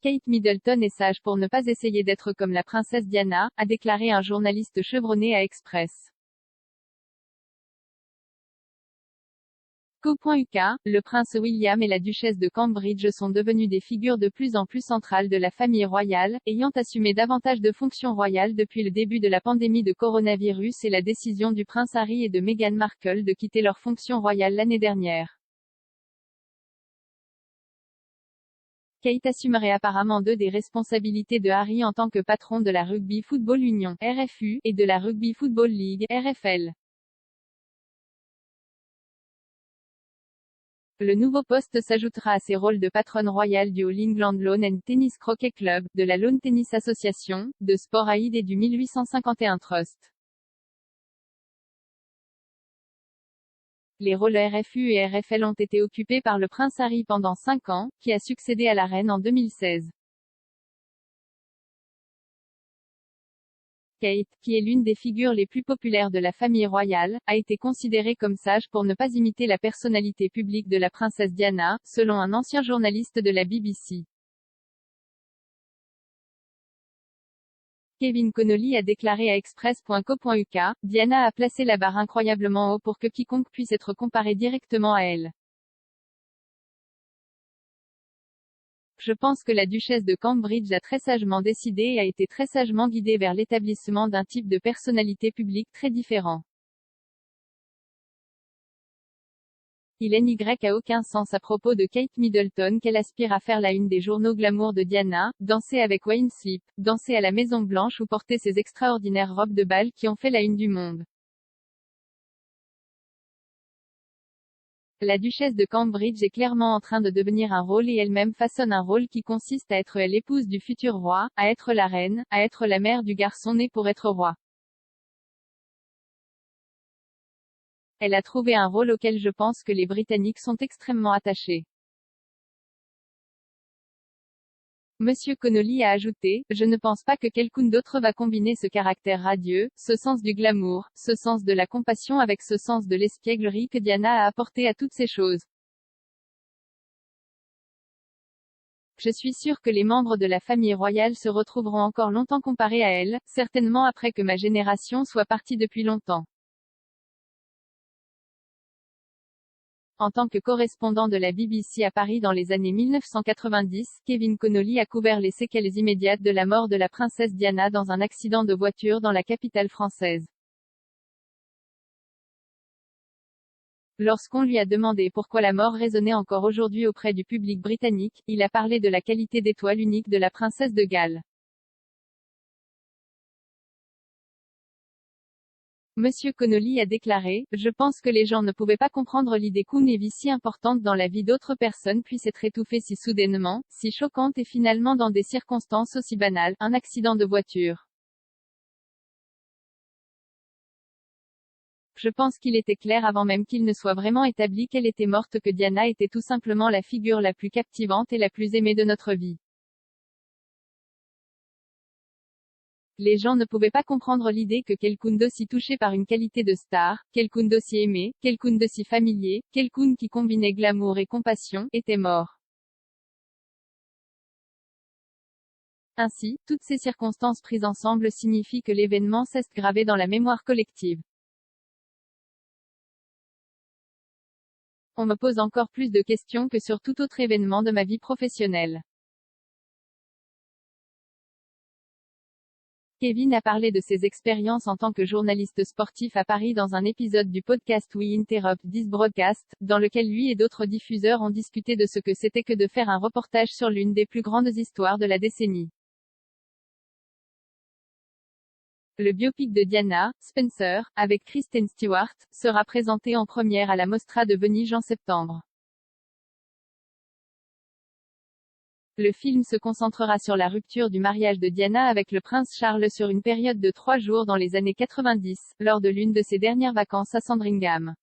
Kate Middleton est sage pour ne pas essayer d'être comme la princesse Diana, a déclaré un journaliste chevronné à Express. Co.uk, le prince William et la duchesse de Cambridge sont devenus des figures de plus en plus centrales de la famille royale, ayant assumé davantage de fonctions royales depuis le début de la pandémie de coronavirus et la décision du prince Harry et de Meghan Markle de quitter leurs fonctions royales l'année dernière. Kate assumerait apparemment deux des responsabilités de Harry en tant que patron de la Rugby Football Union, RFU, et de la Rugby Football League, RFL. Le nouveau poste s'ajoutera à ses rôles de patronne royale du All England Lawn and Tennis Croquet Club, de la Lawn Tennis Association, de Sport Aid et du 1851 Trust. Les rôles RFU et RFL ont été occupés par le prince Harry pendant 5 ans, qui a succédé à la reine en 2016. Kate, qui est l'une des figures les plus populaires de la famille royale, a été considérée comme sage pour ne pas imiter la personnalité publique de la princesse Diana, selon un ancien journaliste de la BBC. Kevin Connolly a déclaré à Express.co.uk, Diana a placé la barre incroyablement haut pour que quiconque puisse être comparé directement à elle. Je pense que la duchesse de Cambridge a très sagement décidé et a été très sagement guidée vers l'établissement d'un type de personnalité publique très différent. Il n'y a aucun sens à propos de Kate Middleton qu'elle aspire à faire la une des journaux glamour de Diana, danser avec Wayne Sleep, danser à la Maison Blanche ou porter ces extraordinaires robes de bal qui ont fait la une du monde. La duchesse de Cambridge est clairement en train de devenir un rôle et elle-même façonne un rôle qui consiste à être l'épouse du futur roi, à être la reine, à être la mère du garçon né pour être roi. Elle a trouvé un rôle auquel je pense que les Britanniques sont extrêmement attachés. Monsieur Connolly a ajouté, je ne pense pas que quelqu'un d'autre va combiner ce caractère radieux, ce sens du glamour, ce sens de la compassion avec ce sens de l'espièglerie que Diana a apporté à toutes ces choses. Je suis sûr que les membres de la famille royale se retrouveront encore longtemps comparés à elle, certainement après que ma génération soit partie depuis longtemps. En tant que correspondant de la BBC à Paris dans les années 1990, Kevin Connolly a couvert les séquelles immédiates de la mort de la princesse Diana dans un accident de voiture dans la capitale française. Lorsqu'on lui a demandé pourquoi la mort résonnait encore aujourd'hui auprès du public britannique, il a parlé de la qualité d'étoile unique de la princesse de Galles. Monsieur Connolly a déclaré, je pense que les gens ne pouvaient pas comprendre l'idée qu'une vie si importante dans la vie d'autres personnes puisse être étouffée si soudainement, si choquante et finalement dans des circonstances aussi banales, un accident de voiture. Je pense qu'il était clair avant même qu'il ne soit vraiment établi qu'elle était morte que Diana était tout simplement la figure la plus captivante et la plus aimée de notre vie. Les gens ne pouvaient pas comprendre l'idée que quelqu'un d'aussi touché par une qualité de star, quelqu'un d'aussi aimé, quelqu'un d'aussi familier, quelqu'un qui combinait glamour et compassion, était mort. Ainsi, toutes ces circonstances prises ensemble signifient que l'événement reste gravé dans la mémoire collective. On me pose encore plus de questions que sur tout autre événement de ma vie professionnelle. Kevin a parlé de ses expériences en tant que journaliste sportif à Paris dans un épisode du podcast We Interrupt This Broadcast, dans lequel lui et d'autres diffuseurs ont discuté de ce que c'était que de faire un reportage sur l'une des plus grandes histoires de la décennie. Le biopic de Diana, Spencer, avec Kristen Stewart, sera présenté en première à la Mostra de Venise en septembre. Le film se concentrera sur la rupture du mariage de Diana avec le prince Charles sur une période de 3 jours dans les années 90, lors de l'une de ses dernières vacances à Sandringham.